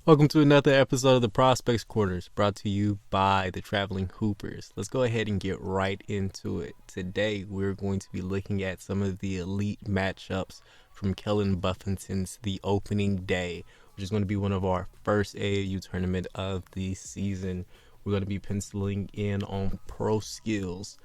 Welcome to another episode of the Prospects Corners, brought to you by the Traveling Hoopers. Let's go ahead and get right into it. Today, we're going to be looking at some of the elite matchups from Kellen Buffington's The Opening Day, which is going to be one of our first AAU tournament of the season. We're going to be penciling in on pro skills.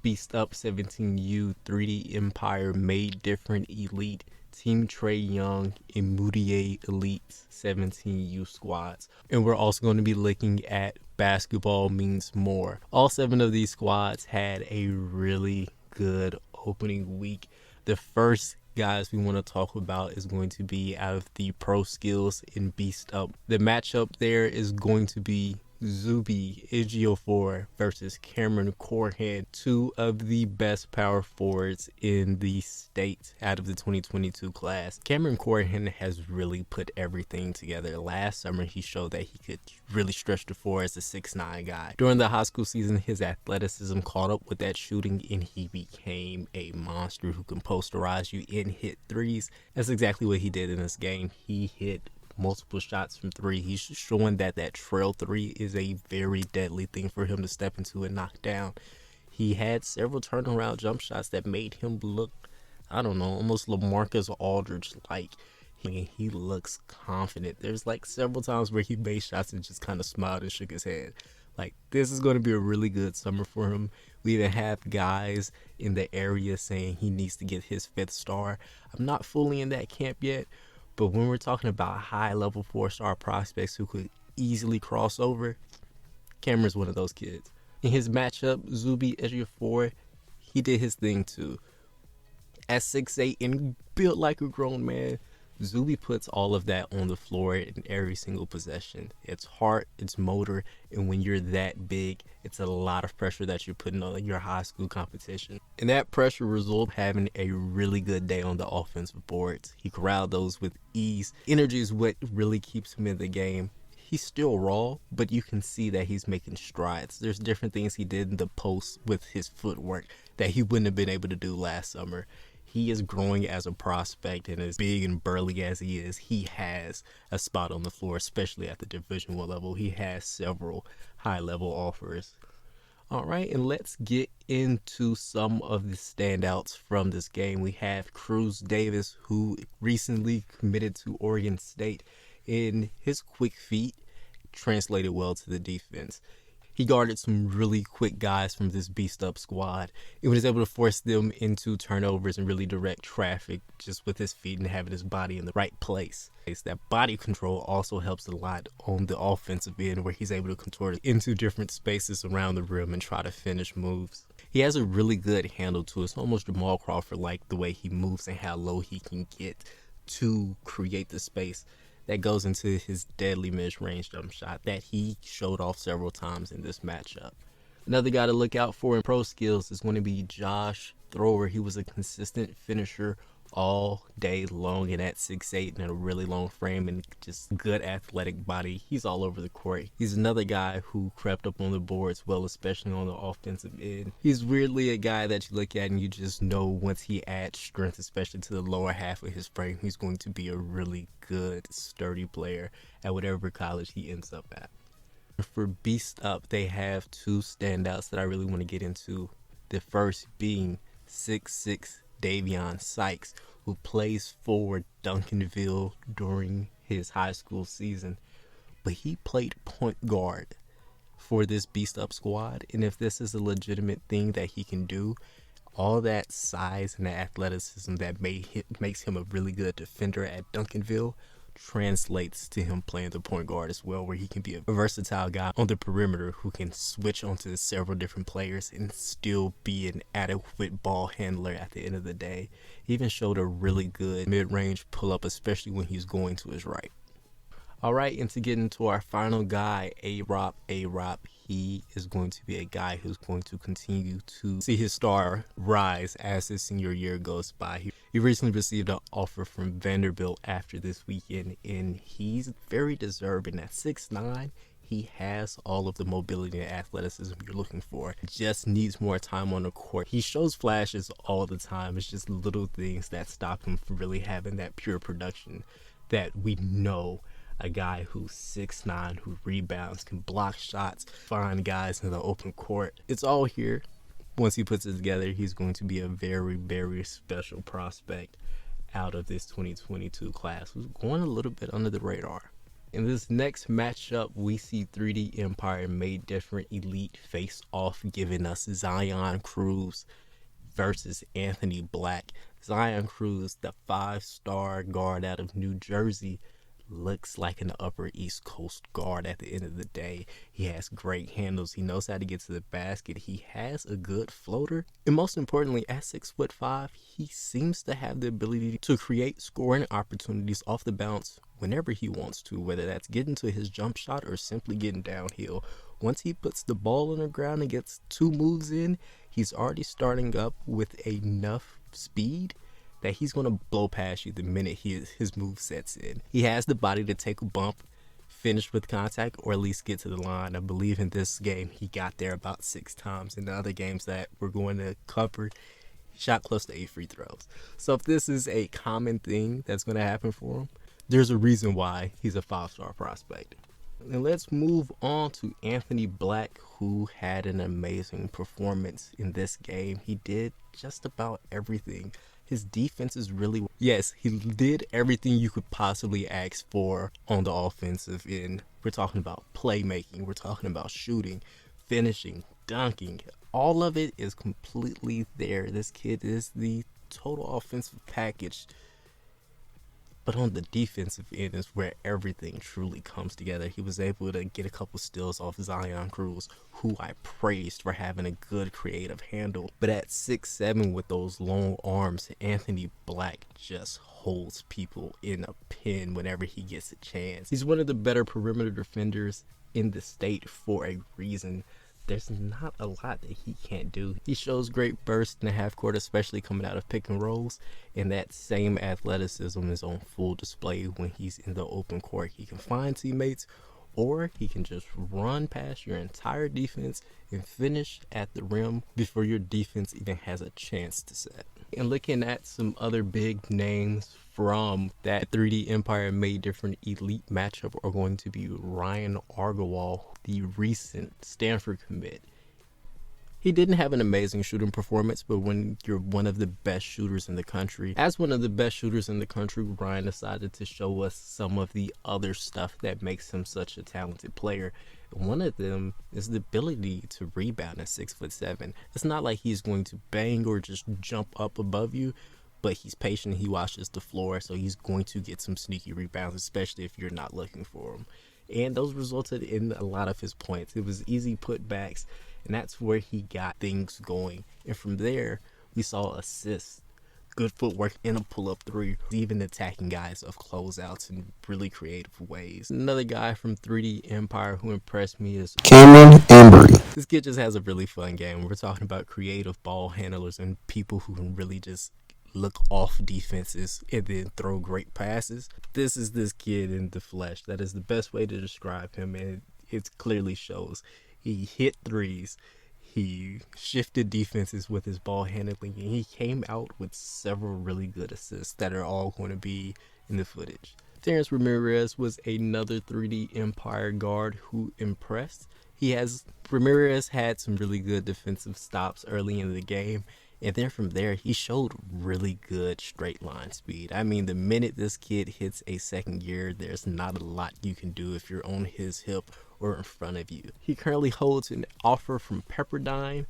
Beast Up 17U, 3D Empire, Made Different Elite, Team Trey Young, and Mudiay Elite 17U squads. And we're also going to be looking at Basketball Means More. All 7 of these squads had a really good opening week. The first guys we want to talk about is going to be out of the pro skills in Beast Up. The matchup there is going to be Zuby Ejiofor versus Corhen, 2 of the best power forwards in the state out of the 2022 class. Corhen has really put everything together. Last summer, he showed that he could really stretch the floor as a 6'9" guy. During the high school season, his athleticism caught up with that shooting, and he became a monster who can posterize you and hit threes. That's exactly what he did in this game. He hit multiple shots from 3. He's showing that trail 3 is a very deadly thing for him to step into and knock down. He had several turnaround jump shots that made him look, I don't know, almost LaMarcus Aldridge-like. He looks confident. There's like several times where he made shots and just kind of smiled and shook his head. Like, this is going to be a really good summer for him. We even have guys in the area saying he needs to get his 5th star. I'm not fully in that camp yet, but when we're talking about high-level 4-star prospects who could easily cross over, Cameron's one of those kids. In his matchup, Zuby Ejiofor, he did his thing too. At 6'8" and built like a grown man, Zuby puts all of that on the floor in every single possession. It's heart, it's motor, and when you're that big, it's a lot of pressure that you're putting on your high school competition. And that pressure results having a really good day on the offensive boards. He corralled those with ease. Energy is what really keeps him in the game. He's still raw, but you can see that he's making strides. There's different things he did in the post with his footwork that he wouldn't have been able to do last summer. He is growing as a prospect, and as big and burly as he is, he has a spot on the floor, especially at the Division I level. He has several high-level offers. All right, and let's get into some of the standouts from this game. We have Cruz Davis, who recently committed to Oregon State, and his quick feet translated well to the defense. He guarded some really quick guys from this Beast Up squad and was able to force them into turnovers and really direct traffic just with his feet and having his body in the right place. That body control also helps a lot on the offensive end, where he's able to contort into different spaces around the rim and try to finish moves. He has a really good handle to it. It's almost Jamal Crawford-like the way he moves and how low he can get to create the space that goes into his deadly mid-range jump shot that he showed off several times in this matchup. Another guy to look out for in pro skills is going to be Josh Thrower. He was a consistent finisher all day long, and at 6'8" and a really long frame and just good athletic body. He's all over the court. He's another guy who crept up on the boards well, especially on the offensive end. He's weirdly a guy that you look at and you just know once he adds strength, especially to the lower half of his frame, he's going to be a really good, sturdy player at whatever college he ends up at. For Beast Up, they have 2 standouts that I really want to get into. The first being 6'6" Davion Sykes, who plays for Duncanville during his high school season, but he played point guard for this Beast Up squad. And if this is a legitimate thing that he can do, all that size and the athleticism that makes him a really good defender at Duncanville translates to him playing the point guard as well, where he can be a versatile guy on the perimeter who can switch onto several different players and still be an adequate ball handler at the end of the day. He even showed a really good mid-range pull-up, especially when he's going to his right. All right, and to get into our final guy, Arop. He is going to be a guy who's going to continue to see his star rise as his senior year goes by. He recently received an offer from Vanderbilt after this weekend, and he's very deserving. At 6'9", he has all of the mobility and athleticism you're looking for. Just needs more time on the court. He shows flashes all the time. It's just little things that stop him from really having that pure production that we know a guy who's 6'9", who rebounds, can block shots, find guys in the open court. It's all here. Once he puts it together, he's going to be a very, very special prospect out of this 2022 class, who's going a little bit under the radar. In this next matchup, we see 3D Empire Made Different Elite face off, giving us Zion Cruz versus Anthony Black. Zion Cruz, the 5-star guard out of New Jersey, looks like an Upper East Coast guard at the end of the day. He has great handles. He knows how to get to the basket. He has a good floater. And most importantly, at 6'5", he seems to have the ability to create scoring opportunities off the bounce whenever he wants to, whether that's getting to his jump shot or simply getting downhill. Once he puts the ball on the ground and gets 2 moves in, he's already starting up with enough speed that he's going to blow past you the minute his move sets in. He has the body to take a bump, finish with contact, or at least get to the line. I believe in this game he got there about 6 times. In the other games that we're going to cover, he shot close to 8 free throws. So if this is a common thing that's going to happen for him, there's a reason why he's a 5-star prospect. And let's move on to Anthony Black, who had an amazing performance in this game. He did just about everything. His defense is really... Yes, he did everything you could possibly ask for on the offensive end. We're talking about playmaking. We're talking about shooting, finishing, dunking. All of it is completely there. This kid is the total offensive package. But on the defensive end is where everything truly comes together. He was able to get a couple steals off Zion Cruz, who I praised for having a good creative handle. But at 6'7" with those long arms, Anthony Black just holds people in a pin whenever he gets a chance. He's one of the better perimeter defenders in the state for a reason. There's not a lot that he can't do. He shows great burst in the half court, especially coming out of pick and rolls, and that same athleticism is on full display when he's in the open court. He can find teammates, or he can just run past your entire defense and finish at the rim before your defense even has a chance to set. And looking at some other big names from that 3D Empire Made Different Elite matchup are going to be Ryan Argawal, the recent Stanford commit. He didn't have an amazing shooting performance, but when you're one of the best shooters in the country, as one of the best shooters in the country, Ryan decided to show us some of the other stuff that makes him such a talented player. One of them is the ability to rebound at 6'7". It's not like he's going to bang or just jump up above you, but he's patient. He watches the floor, so he's going to get some sneaky rebounds, especially if you're not looking for them. And those resulted in a lot of his points. It was easy putbacks, and that's where he got things going. And from there, we saw assists, good footwork, and a pull-up 3, even attacking guys of closeouts in really creative ways. Another guy from 3D Empire who impressed me is Kellen. This kid just has a really fun game. We're talking about creative ball handlers and people who can really just look off defenses and then throw great passes. This is this kid in the flesh. That is the best way to describe him, and it clearly shows. He hit threes, he shifted defenses with his ball handling, and he came out with several really good assists that are all going to be in the footage. Terrence Ramirez was another 3D Empire guard who impressed. Ramirez had some really good defensive stops early in the game, and then from there, he showed really good straight line speed. I mean, the minute this kid hits a second gear, there's not a lot you can do if you're on his hip or in front of you. He currently holds an offer from Pepperdine,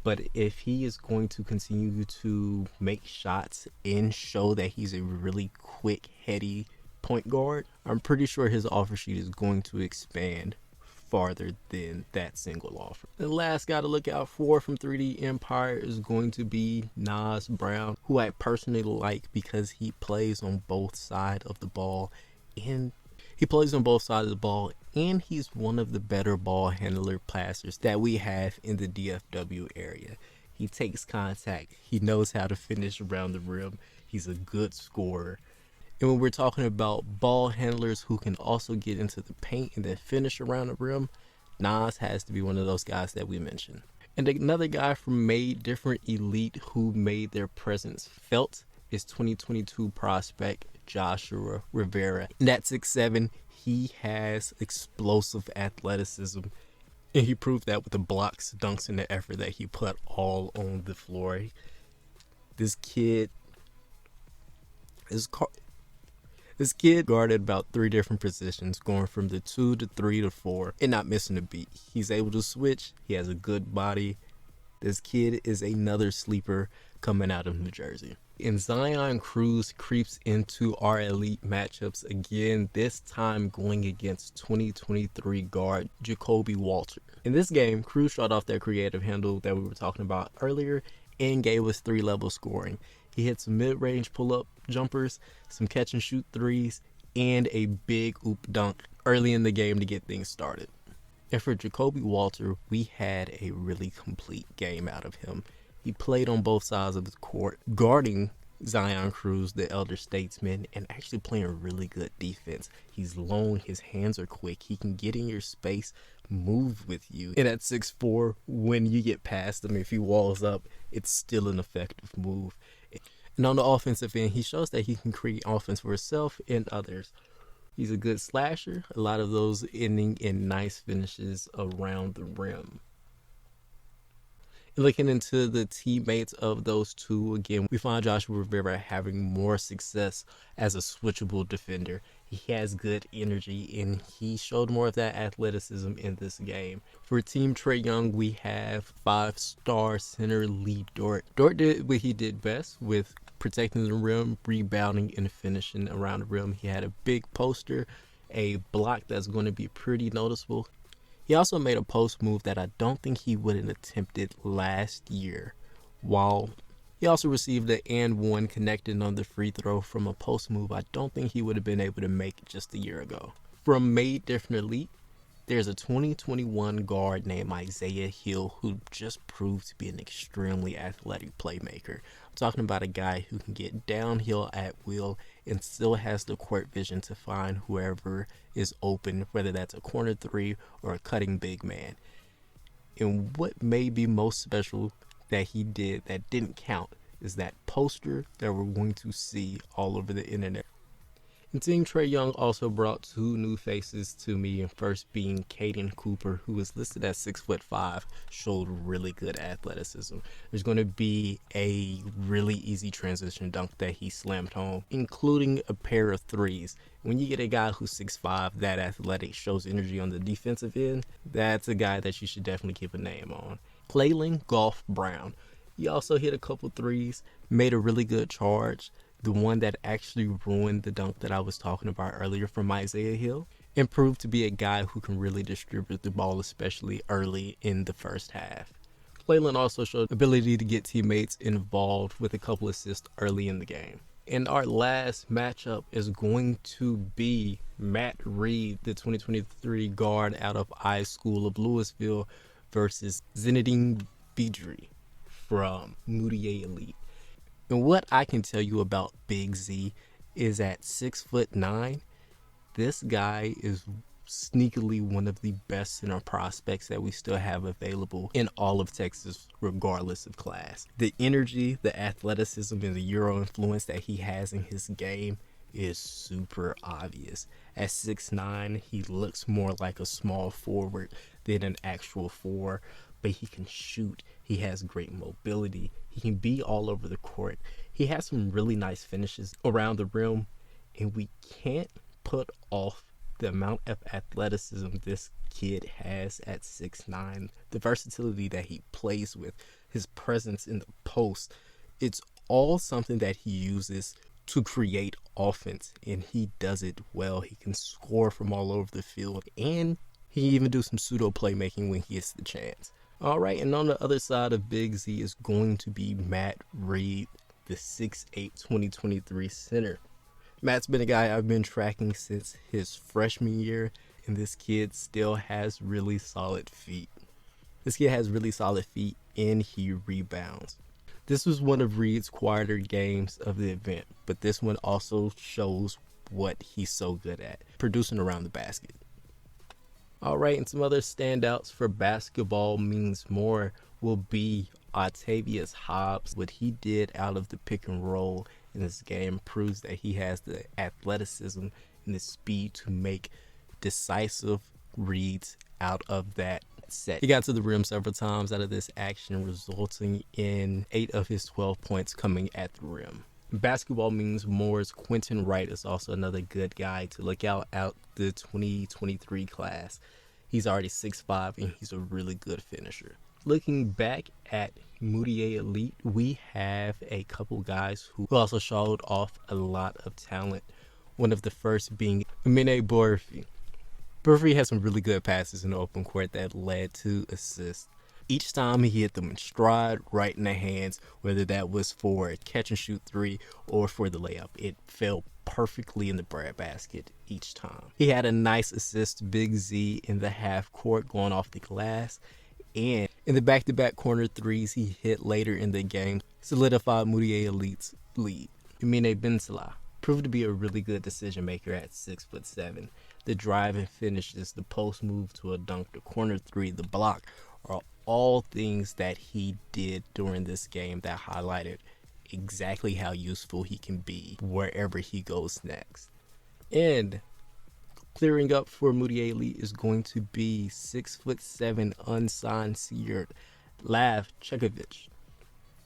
but if he is going to continue to make shots and show that he's a really quick, heady point guard, I'm pretty sure his offer sheet is going to expand farther than that single offer. The last guy to look out for from 3D Empire is going to be Nas Brown, who I personally like because he plays on both sides of the ball, and he's one of the better ball handler passers that we have in the DFW area. He takes contact, he knows how to finish around the rim, he's a good scorer. And when we're talking about ball handlers who can also get into the paint and then finish around the rim, Nas has to be one of those guys that we mentioned. And another guy from Made Different Elite who made their presence felt is 2022 prospect Joshua Rivera. And at 6'7", he has explosive athleticism. And he proved that with the blocks, dunks, and the effort that he put all on the floor. This kid guarded about 3 different positions, going from the 2 to 3 to 4, and not missing a beat. He's able to switch. He has a good body. This kid is another sleeper coming out of New Jersey. And Zion Cruz creeps into our elite matchups again, this time going against 2023 guard Jakobe Walter. In this game, Cruz shot off that creative handle that we were talking about earlier and gave us 3-level scoring. He hit some mid-range pull-up jumpers, some catch-and-shoot threes, and a big oop dunk early in the game to get things started. And for Jakobe Walter, we had a really complete game out of him. He played on both sides of the court, guarding Zion Cruz, the elder statesman, and actually playing really good defense. He's long, his hands are quick, he can get in your space, move with you. And at 6'4", when you get past him, if he walls up, it's still an effective move. And on the offensive end, he shows that he can create offense for himself and others. He's a good slasher, a lot of those ending in nice finishes around the rim. Looking into the teammates of those two, again, we find Joshua Rivera having more success as a switchable defender. He has good energy, and he showed more of that athleticism in this game. For Team Trey Young, we have 5-star center Lee Dort. Dort did what he did best with protecting the rim, rebounding, and finishing around the rim. He had a big poster, a block that's going to be pretty noticeable. He also made a post move that I don't think he would have attempted last year. While he also received an and one connected on the free throw from a post move I don't think he would have been able to make just a year ago. From Made Different Elite, there's a 2021 guard named Isaiah Hill who just proved to be an extremely athletic playmaker. I'm talking about a guy who can get downhill at will and still has the court vision to find whoever is open, whether that's a corner 3 or a cutting big man. And what may be most special that he did that didn't count is that poster that we're going to see all over the internet. And Team Trey Young also brought 2 new faces to me, and first being Kaden Cooper, who is listed at 6'5", showed really good athleticism. There's going to be a really easy transition dunk that he slammed home, including a pair of threes. When you get a guy who's 6'5", that athletic, shows energy on the defensive end, that's a guy that you should definitely keep a name on. Claylen Goff-Brown. He also hit a couple threes, made a really good charge. The one that actually ruined the dunk that I was talking about earlier from Isaiah Hill, and proved to be a guy who can really distribute the ball, especially early in the first half. Claylen also showed ability to get teammates involved with a couple assists early in the game. And our last matchup is going to be Matt Reed, the 2023 guard out of I School of Louisville, versus Zinnedine Bedri from Mudiay Elite. And what I can tell you about Big Z is at 6'9", this guy is sneakily one of the best center prospects that we still have available in all of Texas, regardless of class. The energy, the athleticism, and the Euro influence that he has in his game is super obvious. At 6'9", he looks more like a small forward than an actual 4, but he can shoot. He has great mobility. He can be all over the court. He has some really nice finishes around the rim, and we can't put off the amount of athleticism this kid has at 6'9", the versatility that he plays with, his presence in the post. It's all something that he uses to create offense, and he does it well. He can score from all over the field, and he can even do some pseudo playmaking when he gets the chance. All right, and on the other side of Big Z is going to be Matt Reed, the 6'8", 2023 center. Matt's been a guy I've been tracking since his freshman year, and this kid still has really solid feet. And he rebounds. This was one of Reed's quieter games of the event, but this one also shows what he's so good at, producing around the basket. All right, and some other standouts for basketball means more will be Autavius Hobbs, what he did out of the pick and roll in this game, proves that he has the athleticism and the speed to make decisive reads out of that set. He got to the rim several times out of this action, resulting in 8 of his 12 points coming at the rim. Basketball means more's Quentin Wright is also another good guy to look out the 2023 class. He's already 6'5", and he's a really good finisher. Looking back at Mudiay Elite, we have a couple guys who also showed off a lot of talent. One of the first being Amine Bouarifi. Bouarifi had some really good passes in the open court that led to assists. Each time he hit them in stride, right in the hands, whether that was for a catch and shoot 3 or for the layup. It fell perfectly in the bread basket each time. He had a nice assist to Big Z in the half court going off the glass, and in the back-to-back corner threes he hit later in the game solidified Mudiay Elite's lead. Amine Bensaleh proved to be a really good decision maker at 6'7". The drive and finishes, the post move to a dunk, the corner 3, the block are all things that he did during this game that highlighted exactly how useful he can be wherever he goes next. And clearing up for Mudiay Elite is going to be 6'7" unsigned senior Cvetkovic.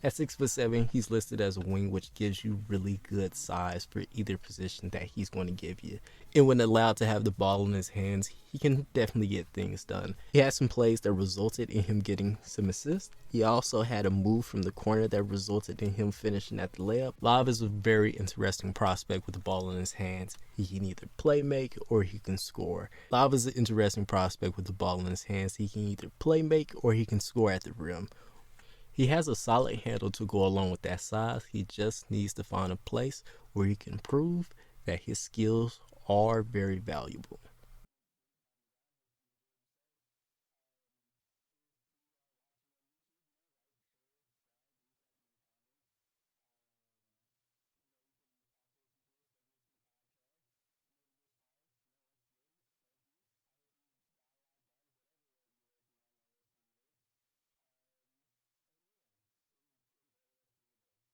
At 6'7", he's listed as a wing, which gives you really good size for either position that he's going to give you. And when allowed to have the ball in his hands, he can definitely get things done. He had some plays that resulted in him getting some assists. He also had a move from the corner that resulted in him finishing at the layup. Live is a very interesting prospect with the ball in his hands. He can either play make or he can score. Live is an interesting prospect with the ball in his hands. He can either play make or he can score at the rim. He has a solid handle to go along with that size. He just needs to find a place where he can prove that his skills are very valuable.